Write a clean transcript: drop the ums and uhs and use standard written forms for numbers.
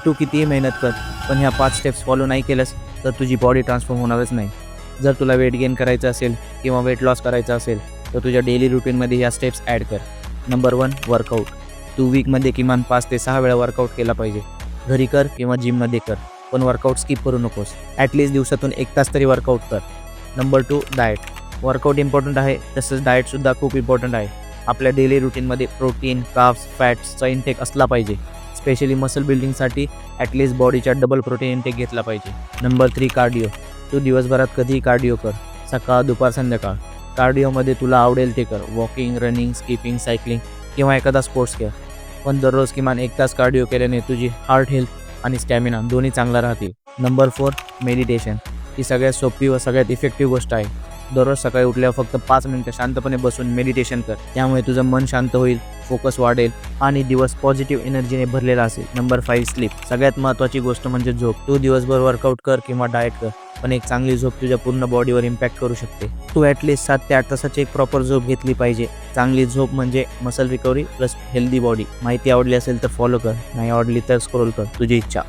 तू कितीही मेहनत कर, पण ह्या 5 स्टेप्स फॉलो नाही केलंस तर तुझी बॉडी ट्रान्सफॉर्म होणारच नाही. जर तुला वेट गेन करायचं असेल किंवा वेट लॉस करायचं असेल तर तुझ्या डेली रुटीनमध्ये ह्या स्टेप्स ॲड कर. Number 1, workout. तू वीकमध्ये किमान 5 ते 6 वेळा वर्कआउट केला पाहिजे. घरी कर किंवा जिममध्ये कर, पण वर्कआउट स्किप करू नकोस. ॲटलिस्ट दिवसातून 1 तास तरी वर्कआउट कर. Number 2, diet. वर्कआउट इम्पॉर्टंट आहे, तसंच डाएटसुद्धा खूप इम्पॉर्टंट आहे. आपल्या डेली रुटीनमध्ये प्रोटीन, कार्ब्स, फॅट्सचा इंटेक असला पाहिजे. स्पेशली मसल बिल्डिंगसाठी ॲटलिस्ट बॉडीच्या डबल प्रोटीन इंटेक घेतला पाहिजे. Number 3, cardio. तू दिवसभरात कधीही कार्डिओ कर, सकाळ, दुपार, संध्याकाळ. कार्डिओमध्ये तुला आवडेल ते कर, वॉकिंग, रनिंग, स्किपिंग, सायकलिंग किंवा एखादा स्पोर्ट्स खेळ. पण दररोज किमान 1 तास कार्डिओ केल्याने तुझी हार्ट हेल्थ आणि स्टॅमिना दोन्ही चांगला राहतील. Number 4, meditation. ही सगळ्यात सोपी व सगळ्यात इफेक्टिव्ह गोष्ट आहे. दररोज सकाळी उठल्यावर फक्त 5 मिनिटं शांतपणे बसून मेडिटेशन कर. त्यामुळे तुझं मन शांत होईल, फोकस वाढेल आणि दिवस पॉझिटिव्ह एनर्जीने भरलेला असेल. Number 5, sleep. सगळ्यात महत्त्वाची गोष्ट म्हणजे झोप. तू दिवसभर वर्कआउट कर किंवा डाएट कर, पण एक चांगली झोप तुझ्या पूर्ण बॉडीवर इम्पॅक्ट करू शकते. तू ॲटलिस्ट 7 ते 8 तासाची एक प्रॉपर झोप घेतली पाहिजे. चांगली झोप म्हणजे muscle recovery plus healthy body. माहिती आवडली असेल तर फॉलो कर, नाही आवडली तर स्क्रोल कर, तुझी इच्छा.